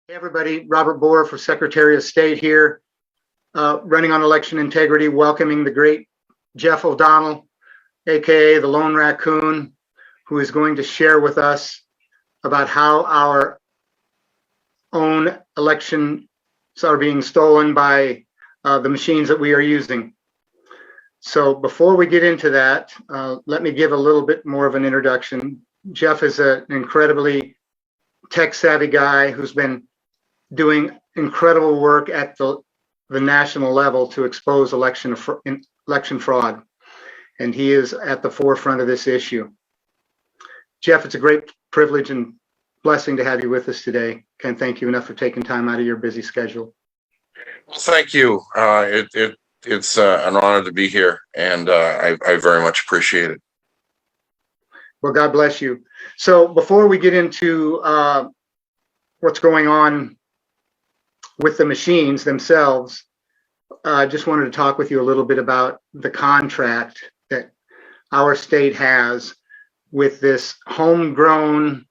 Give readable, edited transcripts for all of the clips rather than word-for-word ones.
Hey everybody, Robert Bohr for Secretary of State here, running on election integrity, welcoming the great Jeff O'Donnell, aka the Lone Raccoon, who is going to share with us about how our own elections are being stolen by the machines that we are using. So before we get into that, let me give a little bit more of an introduction. Jeff is an incredibly tech-savvy guy who's been doing incredible work at the national level to expose election fraud, and he is at the forefront of this issue. Jeff, it's a great privilege and blessing to have you with us today. Can't thank you enough for taking time out of your busy schedule. Well, thank you. It's an honor to be here, and I very much appreciate it. Well, God bless you. So before we get into what's going on with the machines themselves, I just wanted to talk with you a little bit about the contract that our state has with this homegrown,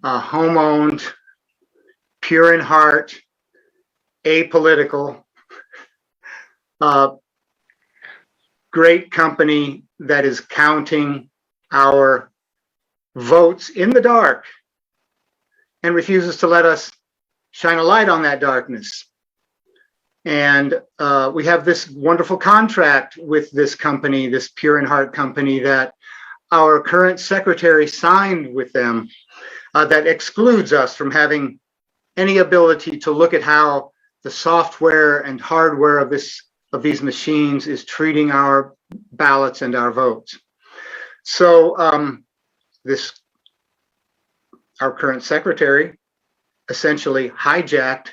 home-owned, pure in heart, apolitical, great company that is counting our votes in the dark and refuses to let us shine a light on that darkness. And we have this wonderful contract with this company, this pure in heart company, that our current secretary signed with them, that excludes us from having any ability to look at how the software and hardware of these machines is treating our ballots and our votes. So our current secretary essentially hijacked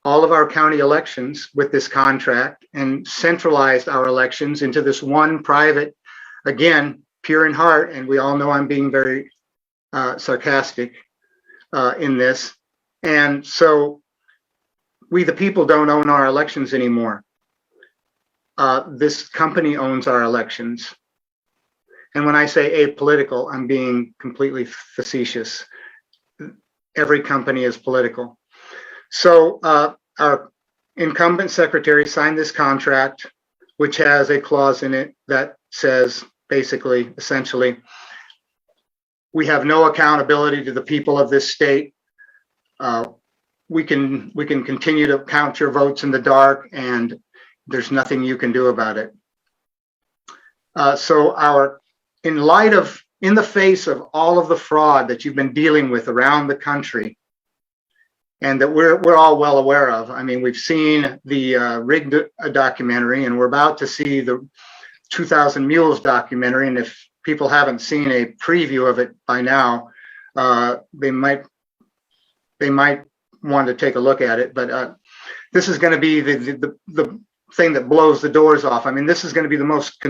all of our county elections with this contract and centralized our elections into this one private, again, pure in heart, and we all know I'm being very sarcastic in this. And so we, the people, don't own our elections anymore. This company owns our elections. And when I say apolitical, I'm being completely facetious. Every company is political. So our incumbent secretary signed this contract, which has a clause in it that says basically, essentially, we have no accountability to the people of this state. We can continue to count your votes in the dark, and there's nothing you can do about it. In the face of all of the fraud that you've been dealing with around the country, and that we're all well aware of. I mean, we've seen the rigged documentary, and we're about to see the 2000 Mules documentary. And if people haven't seen a preview of it by now, they might want to take a look at it. But this is going to be the thing that blows the doors off. I mean, this is going to be the most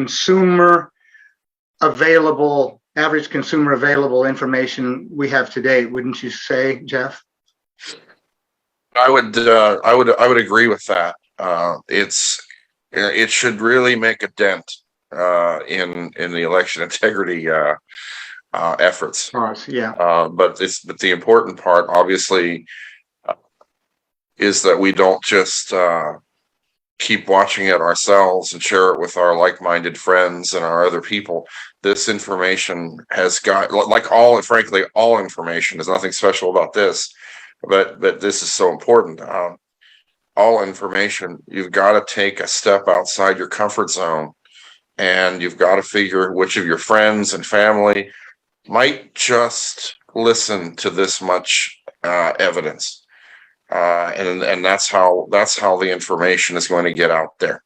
average consumer available information we have today, wouldn't you say, Jeff? I would agree with that. It should really make a dent in the election integrity efforts. Yeah. But the important part, obviously, is that we don't just keep watching it ourselves and share it with our like-minded friends and our other people. This information has got, like all information, there's nothing special about this, but this is so important. All information, you've got to take a step outside your comfort zone, and you've got to figure which of your friends and family might just listen to this much evidence. And that's how the information is going to get out there.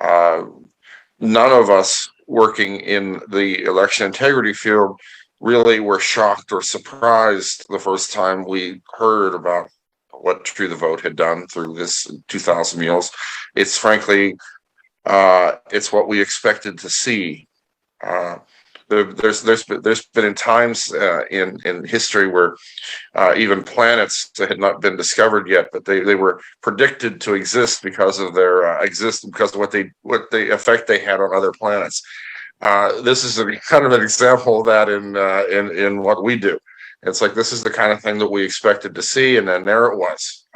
None of us working in the election integrity field really were shocked or surprised the first time we heard about what True the Vote had done through this 2000 Mules. It's frankly, it's what we expected to see. There's been in times in history where even planets that had not been discovered yet, but they were predicted to exist because of their because of what the effect they had on other planets. This is kind of an example of that in what we do. It's like this is the kind of thing that we expected to see, and then there it was.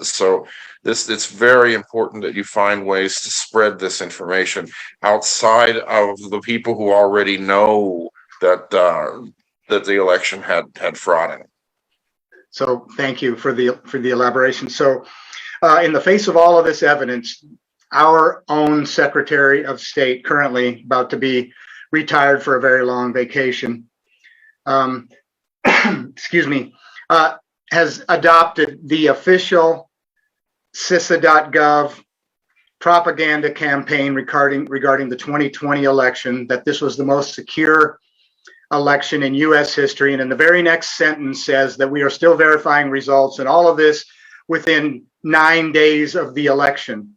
So it's very important that you find ways to spread this information outside of the people who already know that that the election had fraud in it. So thank you for the elaboration. So in the face of all of this evidence, our own Secretary of State, currently about to be retired for a very long vacation, excuse me, has adopted the official CISA.gov propaganda campaign regarding the 2020 election, that this was the most secure election in U.S. history. And in the very next sentence says that we are still verifying results, and all of this within 9 days of the election.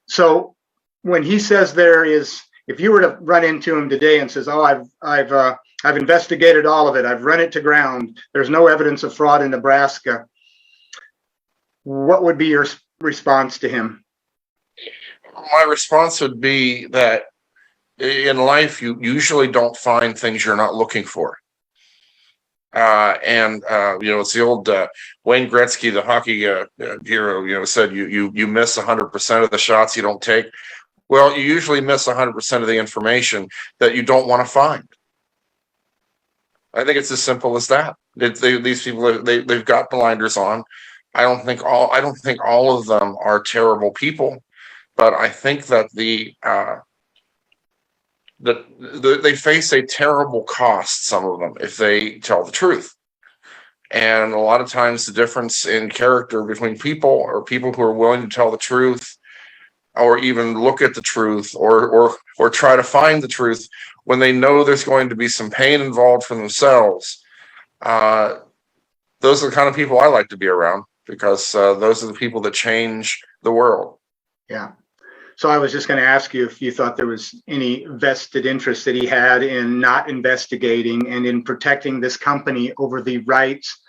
So when he says there is, if you were to run into him today and says, "Oh, I've investigated all of it. I've run it to ground. There's no evidence of fraud in Nebraska," what would be your response to him? My response would be that in life, you usually don't find things you're not looking for. It's the old Wayne Gretzky, the hockey hero, said you miss 100% of the shots you don't take. Well, you usually miss 100% of the information that you don't want to find. I think it's as simple as that. These people, they've got blinders on. I don't think all of them are terrible people, but I think that they face a terrible cost, some of them, if they tell the truth. And a lot of times the difference in character between people are people who are willing to tell the truth, or even look at the truth, or try to find the truth when they know there's going to be some pain involved for themselves. Those are the kind of people I like to be around, because those are the people that change the world. Yeah. So I was just going to ask you if you thought there was any vested interest that he had in not investigating and in protecting this company over the rights,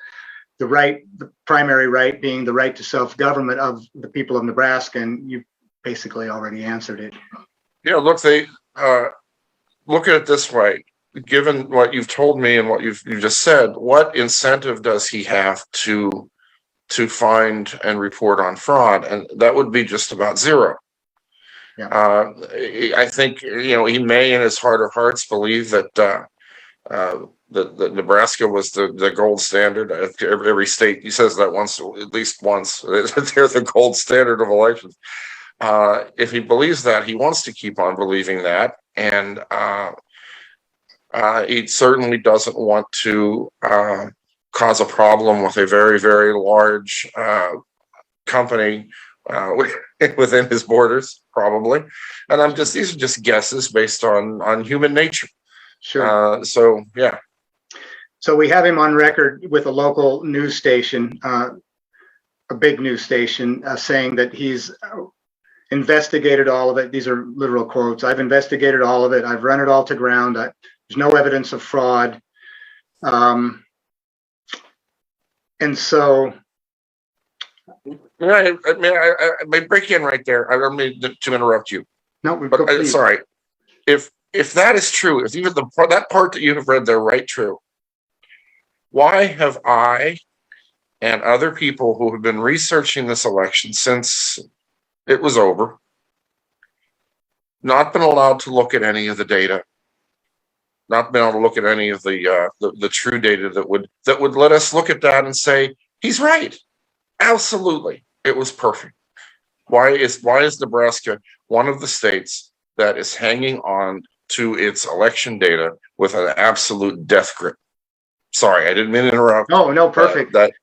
the primary right being the right to self-government of the people of Nebraska. And you basically already answered it. Yeah, look, they look at it this way. Given what you've told me and what you've just said, what incentive does he have to find and report on fraud? And that would be just about zero. Yeah. I think he may, in his heart of hearts, believe that that Nebraska was the gold standard. Every state, he says that at least once, they're the gold standard of elections. If he believes that, he wants to keep on believing that, and he certainly doesn't want to cause a problem with a very, very large company within his borders, probably. And these are just guesses based on human nature. Sure. So yeah. So we have him on record with a local news station, a big news station, saying that he's investigated all of it. These are literal quotes. "I've investigated all of it. I've run it all to ground. There's no evidence of fraud." And so, I break in right there. I don't mean to interrupt you. No, but sorry. If that is true, if even that part that you have read there right true, why have I and other people who have been researching this election since it was over not been allowed to look at any of the data, not been able to look at any of the true data that would let us look at that and say he's right? Absolutely, it was perfect. Why is Nebraska one of the states that is hanging on to its election data with an absolute death grip? Sorry, I didn't mean to interrupt. No, perfect. That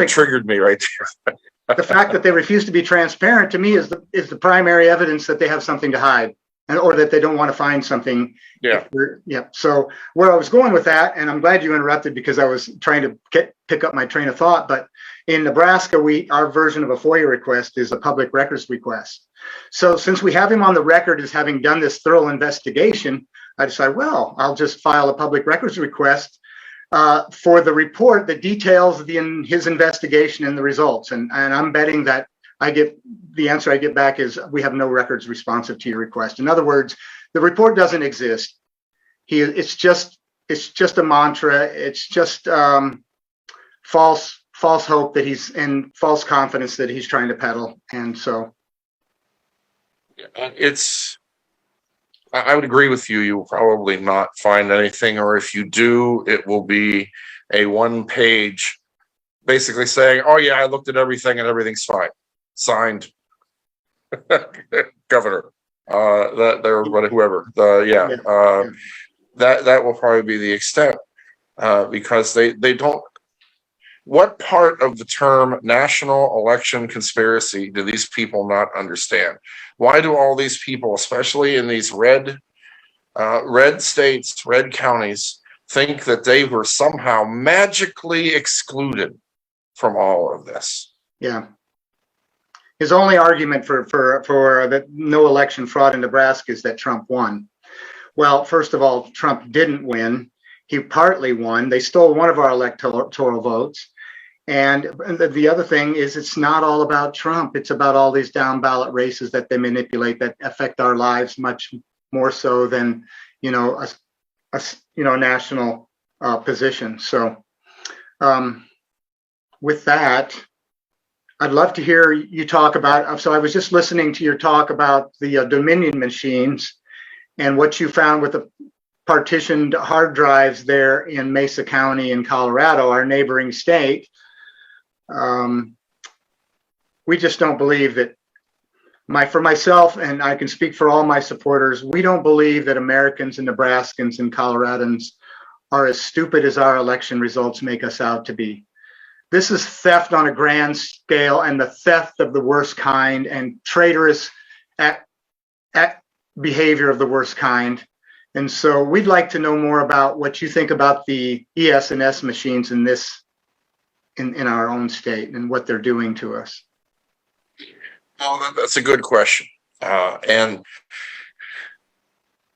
triggered me right there. The fact that they refuse to be transparent, to me, is the primary evidence that they have something to hide, or that they don't want to find something. Yeah. Yeah. So where I was going with that, and I'm glad you interrupted, because I was trying to pick up my train of thought. But in Nebraska, our version of a FOIA request is a public records request. So since we have him on the record as having done this thorough investigation, I decided, well, I'll just file a public records request for the report that details his investigation and the results. And I'm betting that the answer I get back is, we have no records responsive to your request. In other words, the report doesn't exist. It's just a mantra. It's just false hope that he's, and false confidence that he's trying to peddle. And so I would agree with you. You will probably not find anything, or if you do, it will be a 1-page basically saying, oh yeah, I looked at everything and everything's fine. Signed, Governor, whoever. That will probably be the extent, because they don't. What part of the term national election conspiracy do these people not understand? Why do all these people, especially in these red states, red counties, think that they were somehow magically excluded from all of this? Yeah. His only argument for that no election fraud in Nebraska is that Trump won. Well, first of all, Trump didn't win. He partly won. They stole one of our electoral votes. And the other thing is, it's not all about Trump. It's about all these down ballot races that they manipulate that affect our lives much more so than, a national position. So with that, I'd love to hear you talk about, so I was just listening to your talk about the Dominion machines and what you found with the partitioned hard drives there in Mesa County in Colorado, our neighboring state. We just don't believe that, for myself, and I can speak for all my supporters, we don't believe that Americans and Nebraskans and Coloradans are as stupid as our election results make us out to be. This is theft on a grand scale, and the theft of the worst kind, and traitorous behavior of the worst kind. And so we'd like to know more about what you think about the ES&S machines in our own state and what they're doing to us. Well, that's a good question. And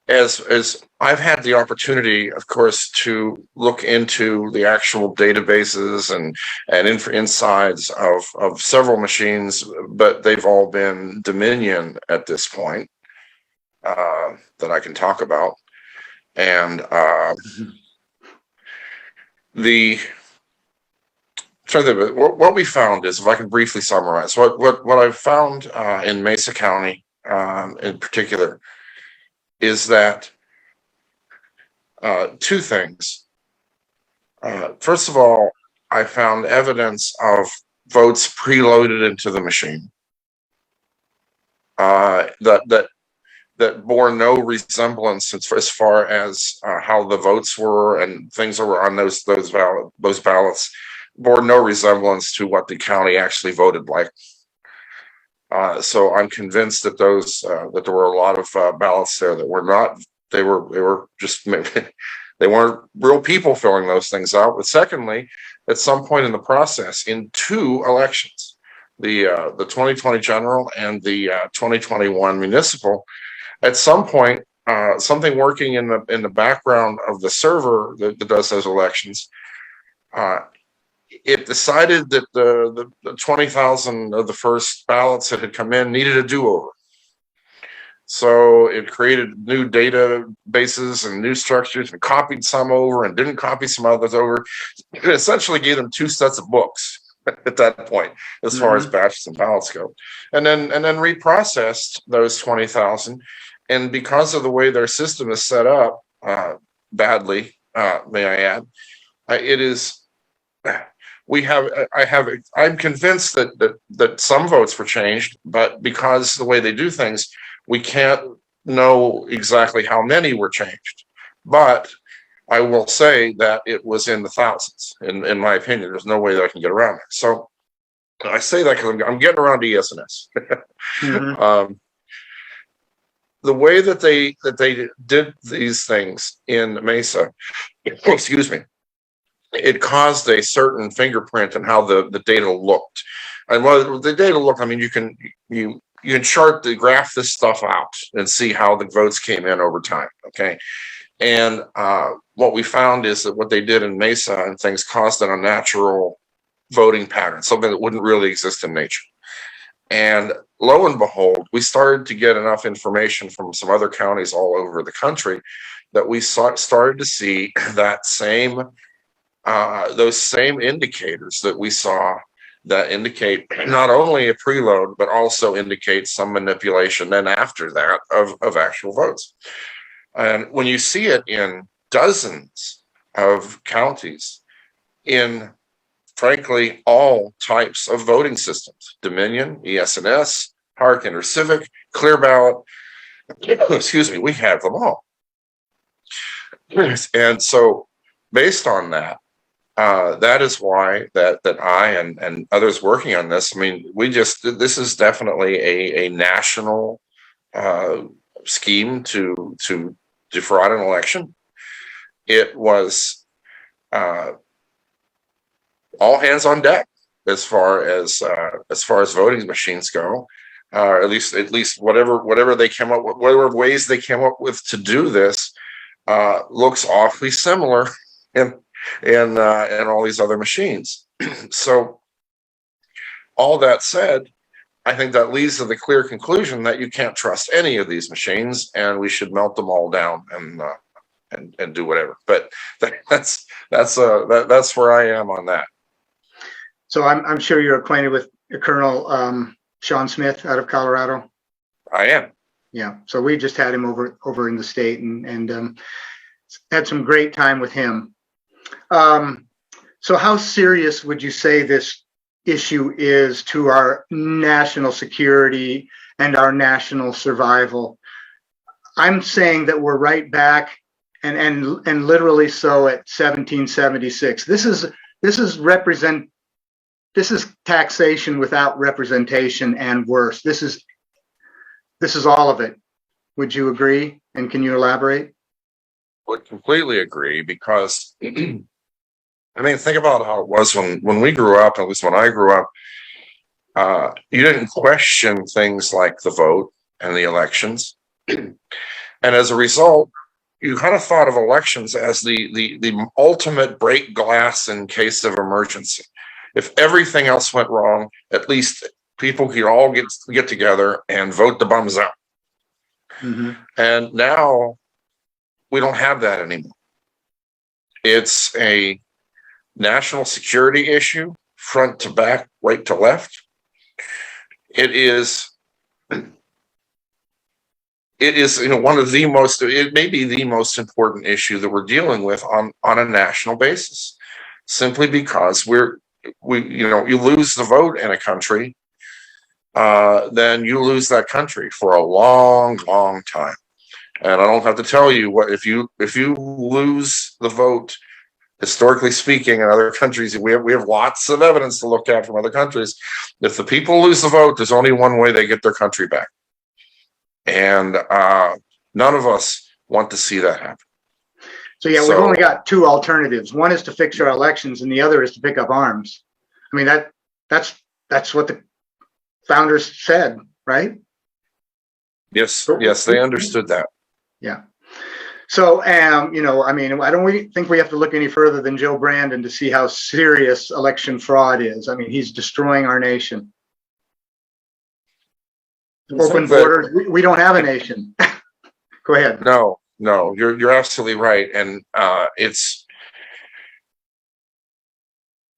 as I've had the opportunity, of course, to look into the actual databases and insides of several machines, but they've all been Dominion at this point, that I can talk about. And what we found is, if I can briefly summarize, what I've found in Mesa County in particular is that two things. First of all, I found evidence of votes preloaded into the machine that bore no resemblance as far as how the votes were and things that were on those ballots bore no resemblance to what the county actually voted like. So I'm convinced that that there were a lot of ballots there that were not. They were just they weren't real people filling those things out. But secondly, at some point in the process, in two elections, the 2020 general and the 2021 municipal, at some point, something working in the background of the server that does those elections, it decided that the 20,000 of the first ballots that had come in needed a do-over. So it created new databases and new structures and copied some over and didn't copy some others over. It essentially gave them two sets of books at that point, as far as batches and ballots go, and then reprocessed those 20,000. And because of the way their system is set up, badly, may I add, I'm convinced that some votes were changed, but because the way they do things, we can't know exactly how many were changed. But I will say that it was in the thousands, in my opinion. There's no way that I can get around it. So I say that because I'm getting around to ES&S. The way that they did these things in Mesa, excuse me, it caused a certain fingerprint in how the data looked. And what the data looked, I mean, you can graph this stuff out and see how the votes came in over time. Okay. And what we found is that what they did in Mesa and things caused an unnatural voting pattern, something that wouldn't really exist in nature. And lo and behold, we started to get enough information from some other counties all over the country that we started to see that same those same indicators that we saw that indicate not only a preload, but also indicate some manipulation then after that of actual votes. And when you see it in dozens of counties, in frankly all types of voting systems, Dominion, ES&S, Hark, InterCivic, Clear Ballot, excuse me, we have them all. And so based on that, that is why that I and others working on this, I mean, this is definitely a national scheme to defraud an election. It was all hands on deck as far as voting machines go. At least whatever they came up with, whatever ways they came up with to do this, looks awfully similar in all these other machines. So all that said, I think that leads to the clear conclusion that you can't trust any of these machines, and we should melt them all down and do whatever. But that's where I am on that. So I'm sure you're acquainted with Colonel Sean Smith out of Colorado. I am. Yeah. So we just had him over in the state and had some great time with him. So how serious would you say this issue is to our national security and our national survival? I'm saying that we're right back and literally so at 1776. This is taxation without representation and worse. This is all of it. Would you agree? And can you elaborate? Would completely agree, because I mean, think about how it was when we grew up, at least when I grew up. You didn't question things like the vote and the elections. And as a result, you kind of thought of elections as the ultimate break glass in case of emergency. If everything else went wrong, at least people could all get together and vote the bums out. Mm-hmm. And now we don't have that anymore. It's a national security issue, front to back, right to left. It is one of the most, it may be the most important issue that we're dealing with on a national basis, simply because you lose the vote in a country, then you lose that country for a long, long time. And I don't have to tell you what, if you lose the vote, historically speaking, in other countries, we have lots of evidence to look at from other countries. If the people lose the vote, there's only one way they get their country back. And none of us want to see that happen. So we've only got two alternatives. One is to fix our elections, and the other is to pick up arms. I mean, that's what the founders said, right? Yes, they understood that. Yeah. So, I mean, I don't think we have to look any further than Joe Brandon to see how serious election fraud is. I mean, he's destroying our nation. Open borders. We don't have a nation. Go ahead. No, you're absolutely right, and it's.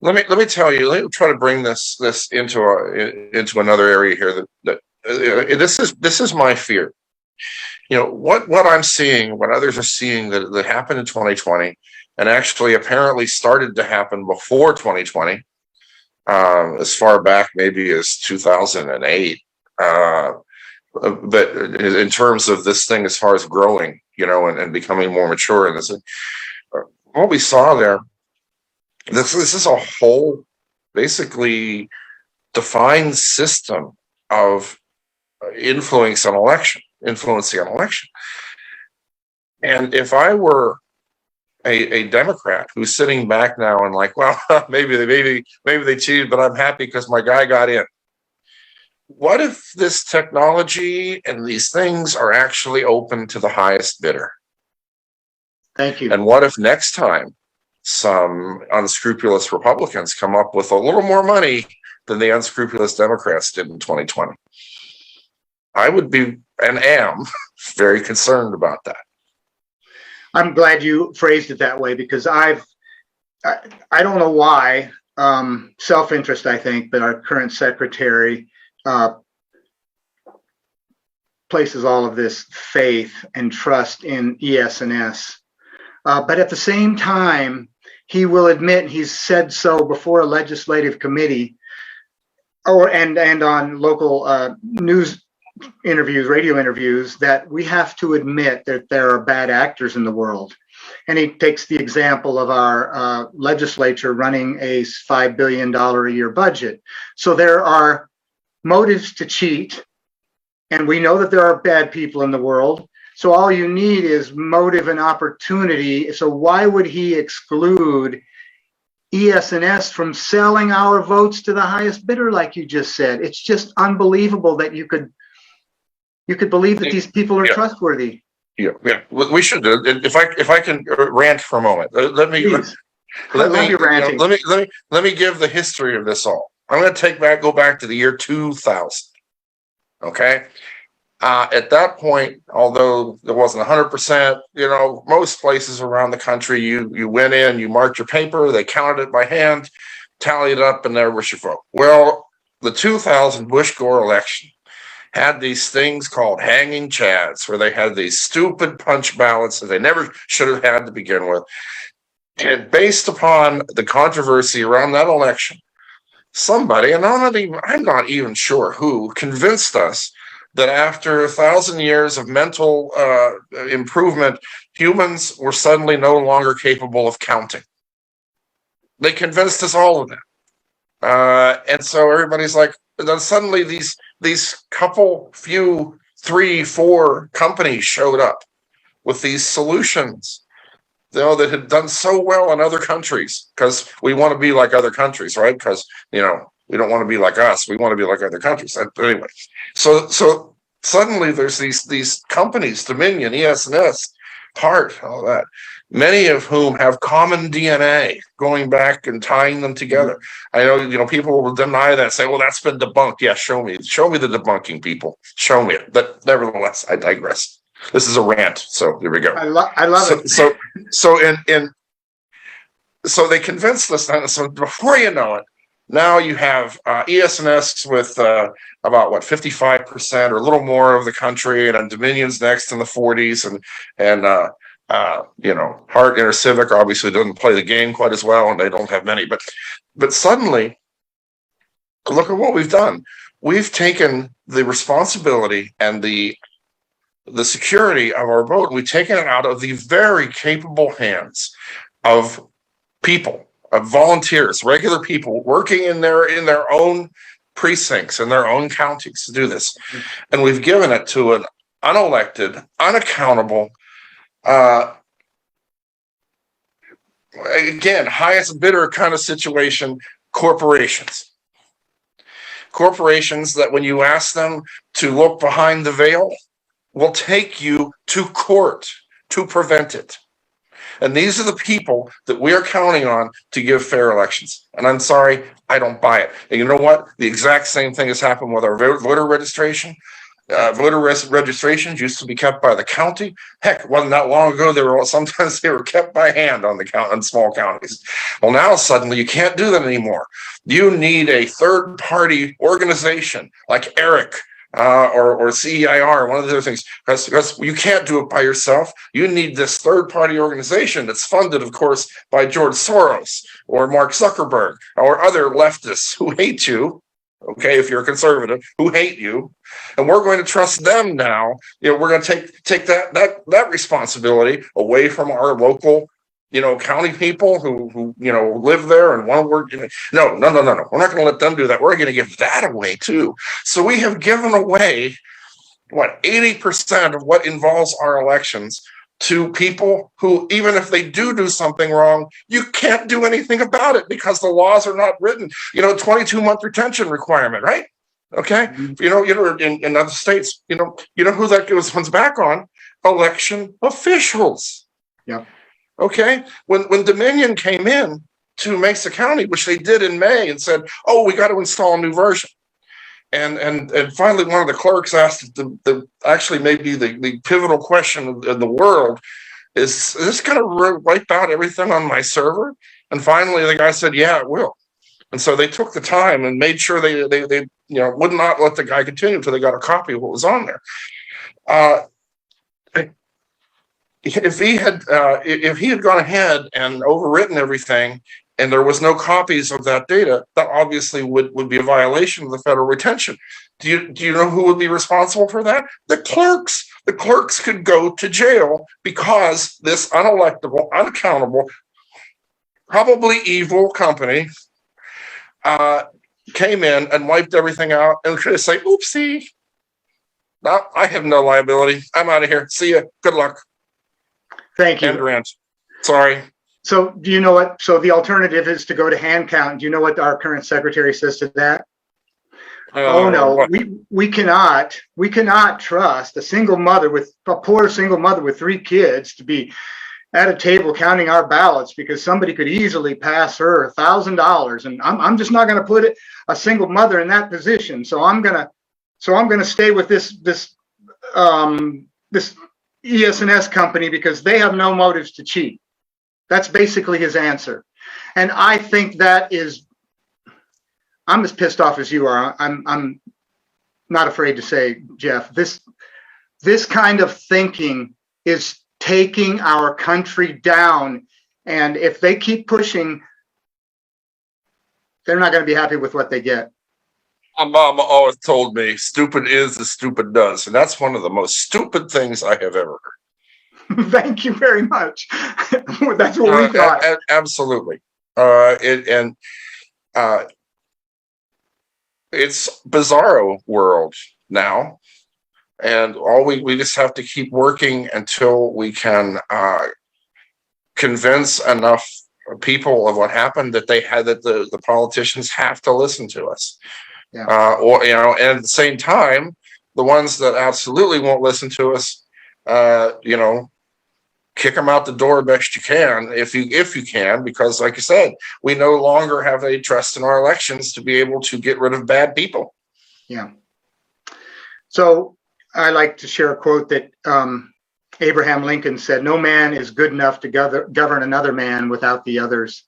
Let me tell you. Let me try to bring this into another area here. That this is my fear. What I'm seeing, what others are seeing that happened in 2020, and actually apparently started to happen before 2020, as far back maybe as 2008. But in terms of this thing, as far as growing, and becoming more mature in this, what we saw there, this is a whole basically defined system of influencing an election. And if I were a Democrat who's sitting back now and like, well, maybe they cheated, but I'm happy because my guy got in. What if this technology and these things are actually open to the highest bidder? Thank you. And what if next time some unscrupulous Republicans come up with a little more money than the unscrupulous Democrats did in 2020. I would be and am very concerned about that. I'm glad you phrased it that way, because I don't know why, self-interest, I think, but our current secretary places all of this faith and trust in ES&S. But at the same time, he will admit, he's said so before a legislative committee, and on local news interviews, radio interviews, that we have to admit that there are bad actors in the world. And he takes the example of our legislature running a $5 billion a year budget. So there are motives to cheat, and we know that there are bad people in the world. So all you need is motive and opportunity. So why would he exclude ES&S from selling our votes to the highest bidder, like you just said? It's just unbelievable that you could believe that these people are trustworthy. Yeah. We should. If I can rant for a moment, let me give the history of this all. I'm going to go back to the year 2000. Okay. At that point, although there wasn't 100%, most places around the country, you went in, you marked your paper, they counted it by hand, tallied it up, and there was your vote. Well, the 2000 Bush-Gore election had these things called hanging chads, where they had these stupid punch ballots that they never should have had to begin with. And based upon the controversy around that election, somebody, and I'm not even sure who, convinced us that after 1,000 years of mental improvement, humans were suddenly no longer capable of counting. They convinced us all of that. And so everybody's like, then suddenly these few 3-4 companies showed up with these solutions, that had done so well in other countries, because we want to be like other countries, right? Because we don't want to be like us, we want to be like other countries. Anyway, so suddenly there's these companies, Dominion, ES&S, Hart, all that, many of whom have common DNA going back and tying them together. I know, people will deny that, say, well, that's been debunked. Yeah, show me the debunking, people. Show me it. But nevertheless, I digress. This is a rant, so here we go. I love it. So they convinced us, and so before you know it, now you have ES&S with about 55% or a little more of the country, and then Dominion's next in the 40s, and Hart InterCivic obviously doesn't play the game quite as well, and they don't have many. But suddenly, look at what we've done. We've taken the responsibility and the security of our vote. We've taken it out of the very capable hands of people, of volunteers, regular people working in their own precincts, in their own counties to do this, and we've given it to an unelected, unaccountable, again, highest bidder kind of situation, corporations that when you ask them to look behind the veil, will take you to court to prevent it. And these are the people that we are counting on to give fair elections. And I'm sorry, I don't buy it. And you know what? The exact same thing has happened with our voter registration. Registrations used to be kept by the county. Heck, it wasn't that long ago. Sometimes they were kept by hand on small counties. Well, now suddenly you can't do that anymore. You need a third-party organization like ERIC or CEIR, one of the other things, because you can't do it by yourself. You need this third-party organization that's funded, of course, by George Soros or Mark Zuckerberg or other leftists who hate you. Okay, if you're a conservative, who hate you, and we're going to trust them now. We're going to take that responsibility away from our local, county people who live there and want to work. No. We're not going to let them do that. We're going to give that away too. So we have given away 80% of what involves our elections to people who, even if they do something wrong, you can't do anything about it because the laws are not written. 22-month retention requirement, right? Okay. Mm-hmm. In other states, who that one's back on? Election officials. Yeah. Okay. When Dominion came in to Mesa County, which they did in May, and said, "Oh, we got to install a new version." And finally, one of the clerks asked the actually maybe the pivotal question in the world is this going to wipe out everything on my server? And finally, the guy said, "Yeah, it will." And so they took the time and made sure they would not let the guy continue until they got a copy of what was on there. If he had gone ahead and overwritten everything, and there was no copies of that data, that obviously would be a violation of the federal retention. Do you know who would be responsible for that? The clerks. The clerks could go to jail because this unelectable, unaccountable, probably evil company came in and wiped everything out and could say, "Oopsie, no, I have no liability. I'm out of here. See ya. Good luck." Thank you. End rant. Sorry. So do you know what? So the alternative is to go to hand count. Do you know what our current secretary says to that? Oh no, we cannot trust a poor single mother with 3 kids to be at a table counting our ballots because somebody could easily pass her $1,000, and I'm just not going to put a single mother in that position. So I'm gonna stay with this ES&S company because they have no motives to cheat. That's basically his answer. And I think I'm as pissed off as you are. I'm not afraid to say, Jeff, this kind of thinking is taking our country down. And if they keep pushing, they're not going to be happy with what they get. My mama always told me, "Stupid is as stupid does." And that's one of the most stupid things I have ever heard. Thank you very much. That's what we thought. Absolutely. It's bizarro world now. And we just have to keep working until we can convince enough people of what happened that the politicians have to listen to us. Yeah. And at the same time, the ones that absolutely won't listen to us, kick them out the door best you can, if you can, because like I said, we no longer have a trust in our elections to be able to get rid of bad people. Yeah. So I like to share a quote that Abraham Lincoln said, "No man is good enough to govern another man without the other's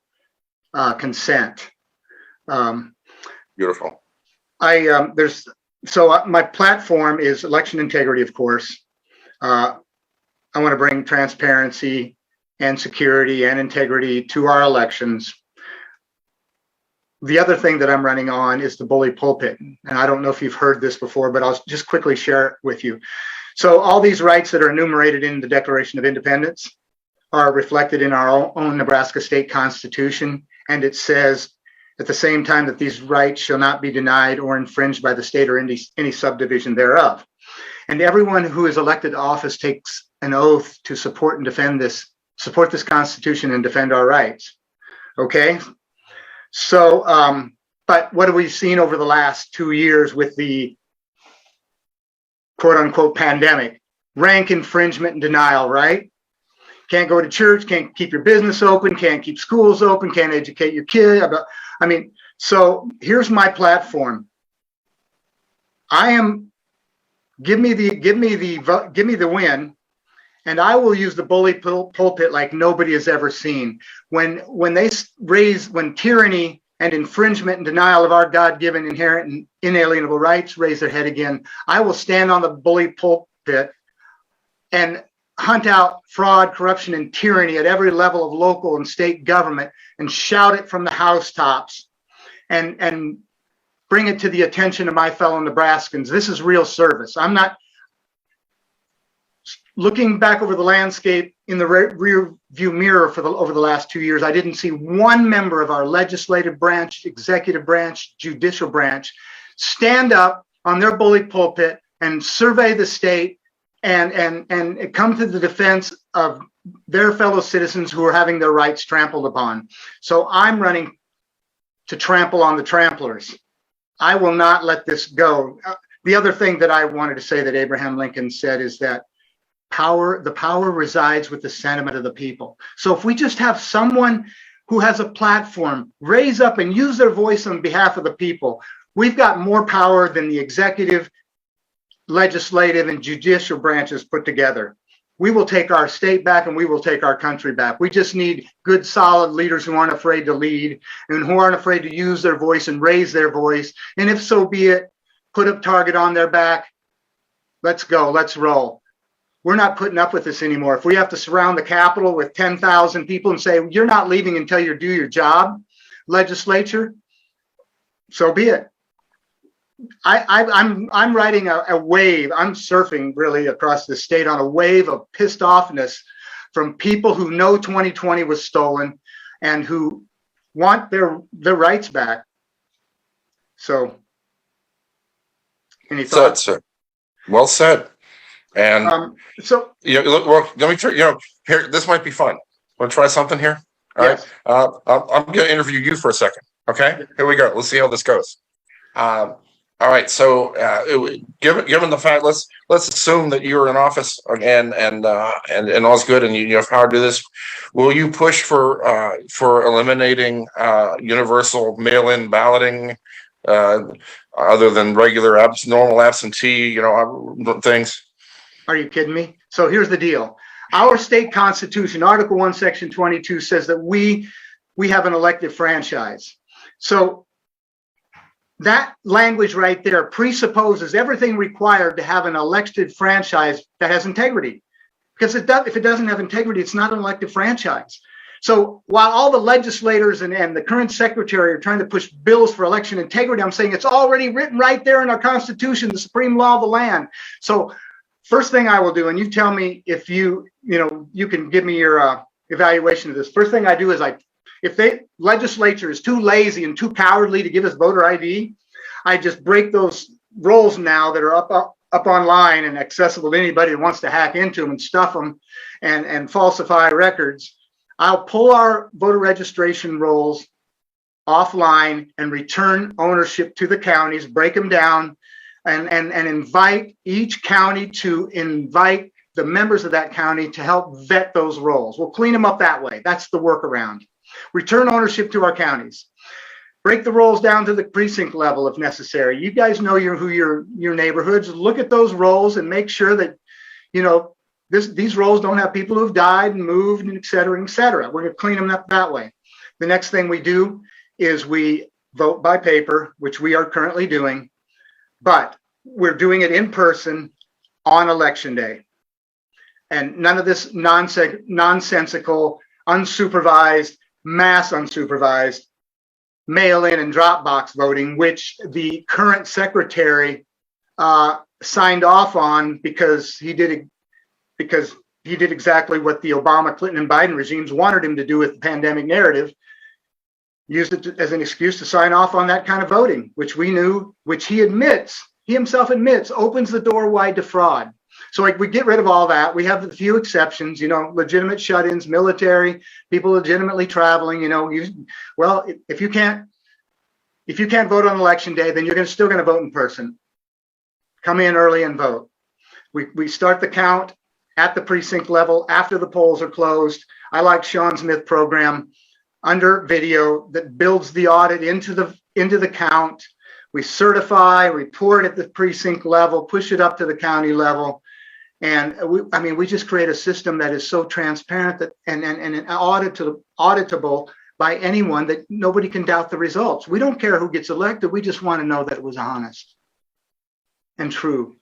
consent." Beautiful. My platform is election integrity, of course. I want to bring transparency and security and integrity to our elections. The other thing that I'm running on is the bully pulpit. And I don't know if you've heard this before, but I'll just quickly share it with you. So all these rights that are enumerated in the Declaration of Independence are reflected in our own Nebraska state constitution. And it says at the same time that these rights shall not be denied or infringed by the state or any subdivision thereof. And everyone who is elected to office takes an oath to support this Constitution and defend our rights. Okay? So, but what have we seen over the last 2 years with the quote unquote pandemic? Rank infringement and denial, right? Can't go to church, can't keep your business open, can't keep schools open, can't educate your kid. So here's my platform. Give me the win, and I will use the bully pulpit like nobody has ever seen. When tyranny and infringement and denial of our God-given inherent and inalienable rights raise their head again, I will stand on the bully pulpit and hunt out fraud, corruption, and tyranny at every level of local and state government and shout it from the housetops and bring it to the attention of my fellow Nebraskans. This is real service. I'm not looking back over the landscape in the rear view mirror over the last 2 years. I didn't see one member of our legislative branch, executive branch, judicial branch stand up on their bully pulpit and survey the state and come to the defense of their fellow citizens who are having their rights trampled upon. So I'm running to trample on the tramplers. I will not let this go. The other thing that I wanted to say that Abraham Lincoln said is that the power resides with the sentiment of the people. So if we just have someone who has a platform raise up and use their voice on behalf of the people. We've got more power than the executive, legislative, and judicial branches put together. We will take our state back and we will take our country back. We just need good, solid leaders who aren't afraid to lead and who aren't afraid to use their voice and raise their voice. And if so be it, put a target on their back. Let's go. Let's roll. We're not putting up with this anymore. If we have to surround the Capitol with 10,000 people and say, you're not leaving until you do your job, legislature, so be it. I'm riding a wave. I'm surfing really across the state on a wave of pissed offness from people who know 2020 was stolen and who want their rights back. So, any thoughts? Well said. And so, look, well, let me try. Here, this might be fun. Want to try something here? All yes. right. I'm going to interview you for a second. Okay. Here we go. Let's see how this goes. All right. So, given the fact, let's assume that you're in office and all's good, and you have power to do this. Will you push for eliminating universal mail-in balloting, other than regular normal absentee, things? Are you kidding me? So here's the deal. Our state constitution, Article 1, Section 22, says that we have an elected franchise. So that language right there presupposes everything required to have an elected franchise that has integrity. Because if it doesn't have integrity, it's not an elected franchise. So while all the legislators and the current secretary are trying to push bills for election integrity, I'm saying it's already written right there in our Constitution, the supreme law of the land. So first thing I will do, and you tell me if you can give me your evaluation of this. First thing I do is if the legislature is too lazy and too cowardly to give us voter ID, I just break those rolls now that are up online and accessible to anybody that wants to hack into them and stuff them and falsify records. I'll pull our voter registration rolls offline and return ownership to the counties, break them down, and invite each county to invite the members of that county to help vet those rolls. We'll clean them up that way. That's the workaround. Return ownership to our counties. Break the rolls down to the precinct level if necessary. You guys know who your neighborhoods. Look at those rolls and make sure that, these rolls don't have people who've died and moved and et cetera, et cetera. We're going to clean them up that way. The next thing we do is we vote by paper, which we are currently doing, but we're doing it in person on election day. And none of this nonsensical, unsupervised, mass unsupervised mail-in and drop box voting, which the current secretary signed off on because he did exactly what the Obama, Clinton, and Biden regimes wanted him to do with the pandemic narrative. Used it as an excuse to sign off on that kind of voting, which he himself admits, opens the door wide to fraud. So we get rid of all that. We have a few exceptions, legitimate shut-ins, military, people legitimately traveling. If you can't vote on election day, then you're still going to vote in person. Come in early and vote. We start the count at the precinct level after the polls are closed. I like Sean Smith program under video that builds the audit into the count. We certify, report at the precinct level, push it up to the county level. And we just create a system that is so transparent that and auditable by anyone that nobody can doubt the results. We don't care who gets elected. We just want to know that it was honest and true.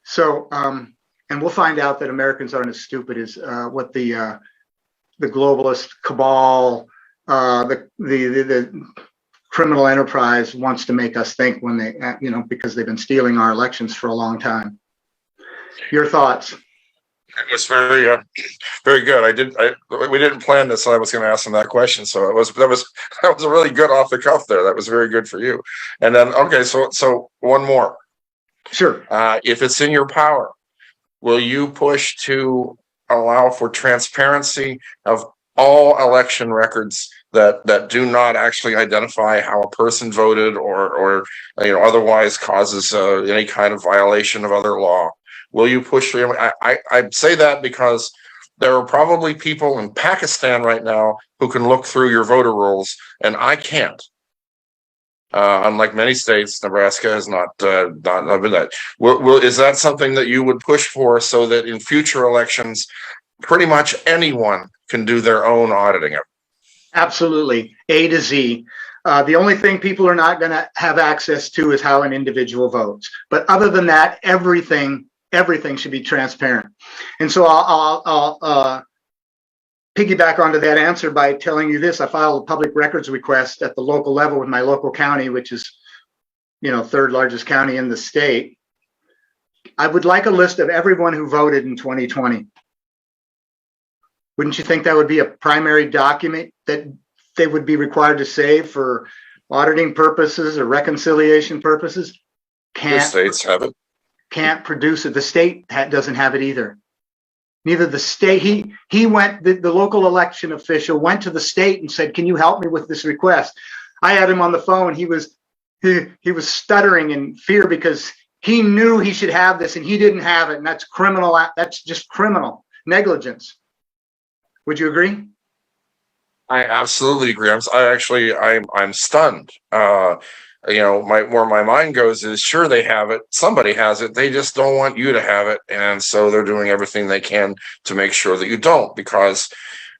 So, and we'll find out that Americans aren't as stupid as what the globalist cabal, the criminal enterprise wants to make us think when they, because they've been stealing our elections for a long time. Your thoughts? It was very, very good. We didn't plan this. So I was going to ask him that question. So that was a really good off the cuff there. That was very good for you. And then, okay. So one more. Sure. If it's in your power, will you push to allow for transparency of all election records that do not actually identify how a person voted or otherwise causes any kind of violation of other law? Will you push? I say that because there are probably people in Pakistan right now who can look through your voter rolls, and I can't. Unlike many states, Nebraska has not been that. Is that something that you would push for so that in future elections, pretty much anyone can do their own auditing of it? Absolutely, A to Z. The only thing people are not going to have access to is how an individual votes. But other than that, everything should be transparent. And so I'll piggyback onto that answer by telling you this. I filed a public records request at the local level with my local county, which is, third largest county in the state. I would like a list of everyone who voted in 2020. Wouldn't you think that would be a primary document that they would be required to save for auditing purposes or reconciliation purposes? The states have it. Can't produce it. The state doesn't have it either. Neither the state. He went. The local election official went to the state and said, "Can you help me with this request?" I had him on the phone. He was stuttering in fear because he knew he should have this and he didn't have it, and that's criminal. That's just criminal negligence. Would you agree? I absolutely agree. I'm stunned. Where my mind goes is, sure, they have it. Somebody has it. They just don't want you to have it. And so they're doing everything they can to make sure that you don't, because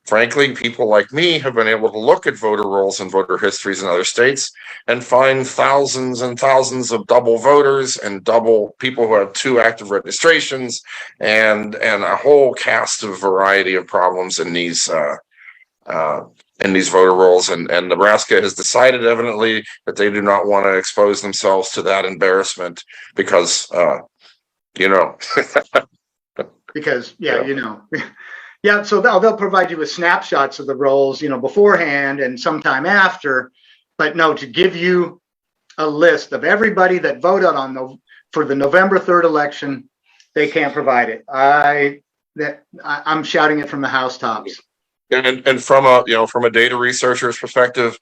frankly, people like me have been able to look at voter rolls and voter histories in other states and find thousands and thousands of double voters and double people who have 2 active registrations and a whole cast of variety of problems in these voter rolls, and Nebraska has decided evidently that they do not want to expose themselves to that embarrassment because because yeah, so they'll provide you with snapshots of the rolls beforehand and sometime after, but no, to give you a list of everybody that voted for the November 3rd election, they can't provide it. I'm shouting it from the housetops. And from a data researcher's perspective,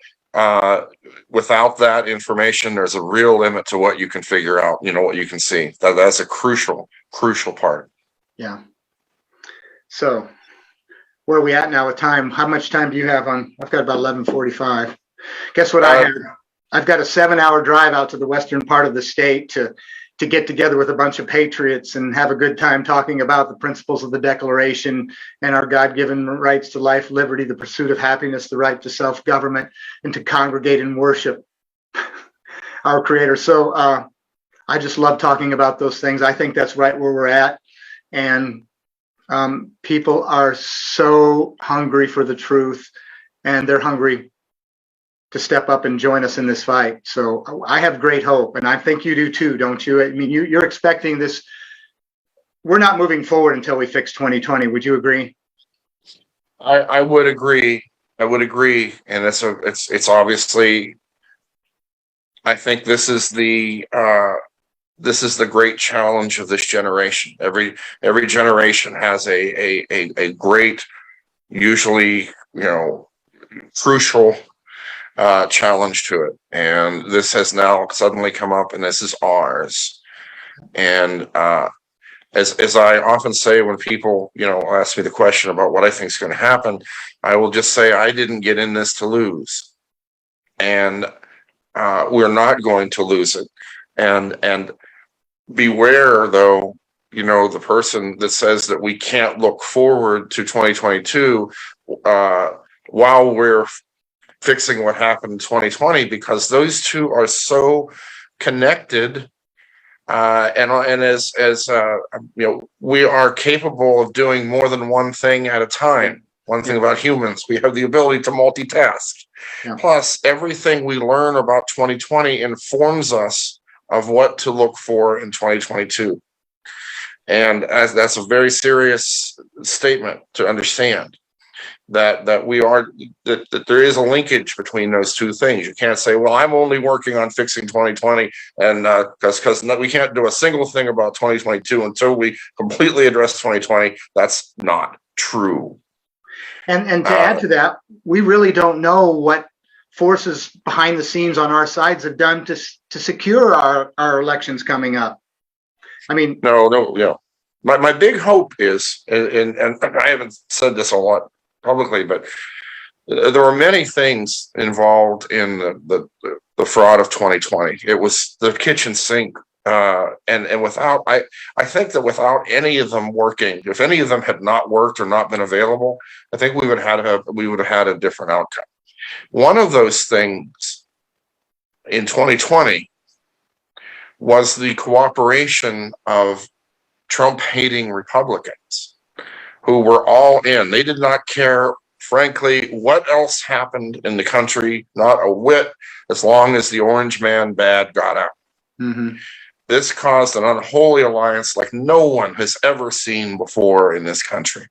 without that information, there's a real limit to what you can figure out. What you can see. That's a crucial part. Yeah. So, where are we at now with time? How much time do you have on? I've got about 11:45. Guess what I have? I've got a 7-hour drive out to the western part of the state to get together with a bunch of patriots and have a good time talking about the principles of the Declaration and our God-given rights to life, liberty, the pursuit of happiness, the right to self-government, and to congregate and worship our Creator. So I just love talking about those things. I think that's right where we're at. And people are so hungry for the truth, and they're hungry to step up and join us in this fight. So I have great hope, and I think you do too, don't you? I mean, you're expecting this. We're not moving forward until we fix 2020. Would you agree? I would agree. And it's obviously, I think this is the great challenge of this generation. Every generation has a great, usually, crucial challenge to it, and this has now suddenly come up, and this is ours. And as I often say when people ask me the question about what I think is going to happen, I will just say I didn't get in this to lose, and we're not going to lose it. And beware, though, the person that says that we can't look forward to 2022 while we're fixing what happened in 2020, because those two are so connected, and as we are capable of doing more than one thing at a time. One thing about humans, we have the ability to multitask. Yeah. Plus, everything we learn about 2020 informs us of what to look for in 2022, and that's a very serious statement to understand. That there is a linkage between those two things. You can't say, well, I'm only working on fixing 2020, and because we can't do a single thing about 2022 until we completely address 2020. That's not true. And to add to that, we really don't know what forces behind the scenes on our sides have done to secure our elections coming up. I mean, no, yeah. my big hope is, and I haven't said this a lot publicly, but there were many things involved in the fraud of 2020. It was the kitchen sink. And without, I think that without any of them working, if any of them had not worked or not been available, I think we would have had a different outcome. One of those things in 2020 was the cooperation of Trump hating Republicans who were all in. They did not care, frankly, what else happened in the country, not a whit, as long as the orange man bad got out. Mm-hmm. This caused an unholy alliance like no one has ever seen before in this country.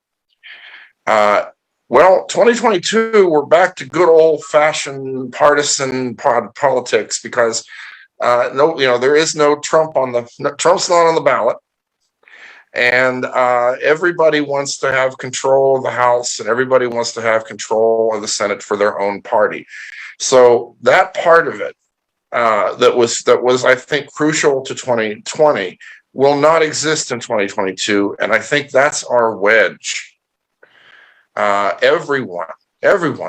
Well, 2022, we're back to good old-fashioned partisan politics because there is no Trump Trump's not on the ballot. And everybody wants to have control of the House, and everybody wants to have control of the Senate for their own party. So that part of it that was, I think, crucial to 2020 will not exist in 2022, and I think that's our wedge. Everyone,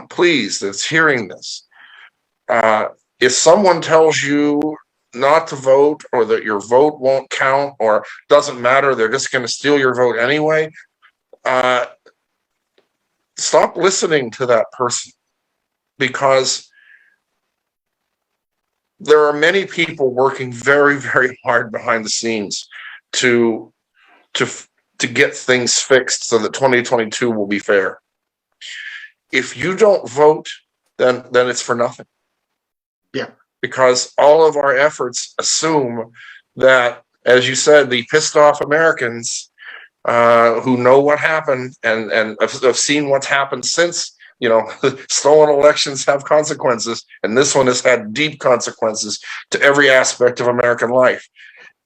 please, that's hearing this, if someone tells you not to vote or that your vote won't count or doesn't matter, they're just going to steal your vote anyway, stop listening to that person, because there are many people working very, very hard behind the scenes to get things fixed so that 2022 will be fair. If you don't vote, then it's for nothing. Yeah. Because all of our efforts assume that, as you said, the pissed off Americans who know what happened and have seen what's happened since, stolen elections have consequences, and this one has had deep consequences to every aspect of American life.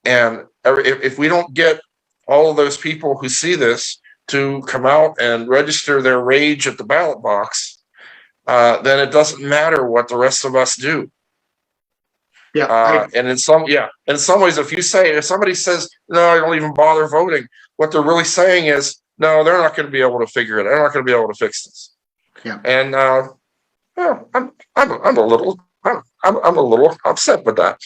And if we don't get all of those people who see this to come out and register their rage at the ballot box, then it doesn't matter what the rest of us do. Yeah. And in some ways, if somebody says, no, I don't even bother voting, what they're really saying is, no, they're not going to be able to figure it out. They're not going to be able to fix this. Yeah. And I'm a little upset with that.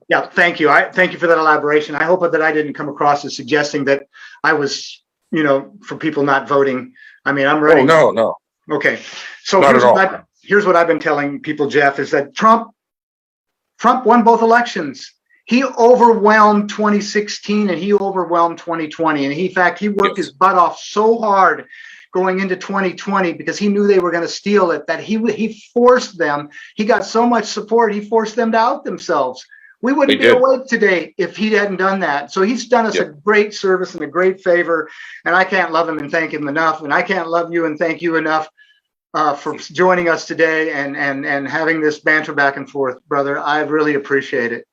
Yeah, thank you. Thank you for that elaboration. I hope that I didn't come across as suggesting that I was, for people not voting. I mean, I'm running. Oh, no. Okay. So Not here's what I've been telling people, Jeff, is that Trump won both elections. He overwhelmed 2016 and he overwhelmed 2020. And in fact, he worked his butt off so hard going into 2020 because he knew they were going to steal it, that he forced them. He got so much support, he forced them to out themselves. We wouldn't be awake today if he hadn't done that. So he's done us a great service and a great favor, and I can't love him and thank him enough, and I can't love you and thank you enough for joining us today and having this banter back and forth, brother. I really appreciate it.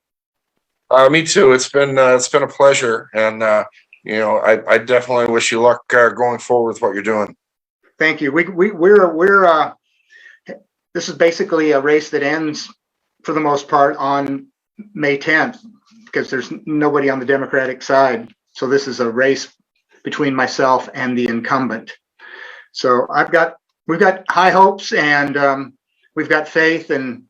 Me too. It's been a pleasure, and I definitely wish you luck going forward with what you're doing. Thank you. We're this is basically a race that ends, for the most part, on May 10th, because there's nobody on the Democratic side. So this is a race between myself and the incumbent. So we've got high hopes, and we've got faith, and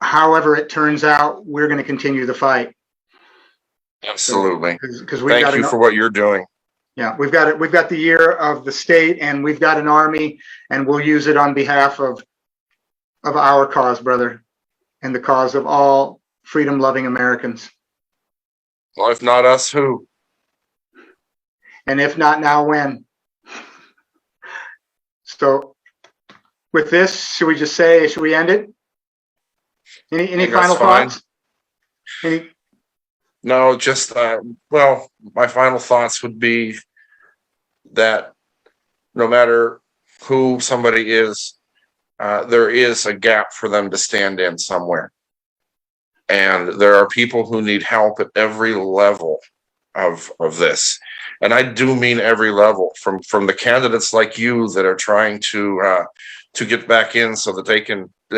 however it turns out, we're going to continue the fight. Absolutely. Because thank you for what you're doing. Yeah, we've got the year of the state, and we've got an army, and we'll use it on behalf of our cause, brother, and the cause of all freedom-loving Americans. Well, if not us, who? And if not now, when? So with this, should we end it? Any final thoughts? No, just, my final thoughts would be that no matter who somebody is, there is a gap for them to stand in somewhere. And there are people who need help at every level of this. And I do mean every level, from the candidates like you that are trying to get back in so that they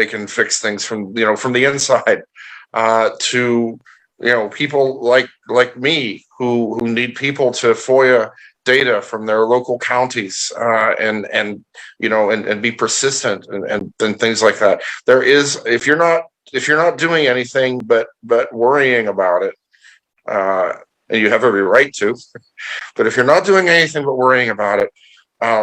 can fix things from the inside, to people like me who need people to FOIA data from their local counties, and be persistent and things like that. There is, if you're not doing anything but worrying about it, and you have every right to, but if you're not doing anything but worrying about it,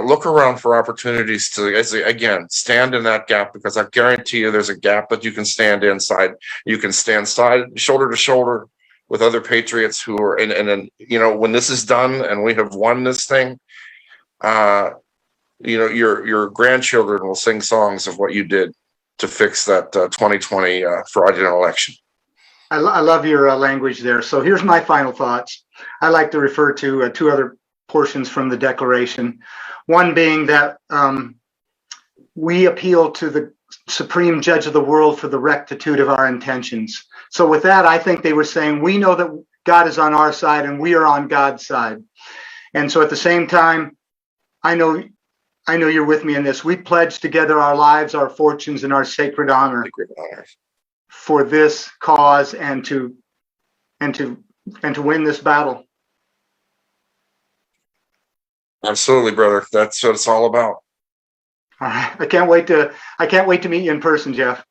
look around for opportunities to, again, stand in that gap, because I guarantee you there's a gap that you can stand inside. You can stand shoulder to shoulder with other patriots who are, and then, when this is done and we have won this thing, your grandchildren will sing songs of what you did to fix that 2020 fraudulent election. I love your language there. So here's my final thoughts. I like to refer to two other portions from the Declaration. One being that we appeal to the supreme judge of the world for the rectitude of our intentions. So with that, I think they were saying, we know that God is on our side and we are on God's side. And so at the same time, I know you're with me in this. We pledge together our lives, our fortunes, and our sacred honor for this cause and to win this battle. Absolutely, brother. That's what it's all about. All right. I can't wait to meet you in person, Jeff.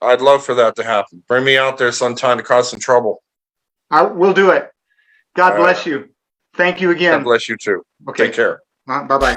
I'd love for that to happen. Bring me out there sometime to cause some trouble. We'll do it. God bless you. Thank you again. God bless you too. Okay. Take care. Bye-bye.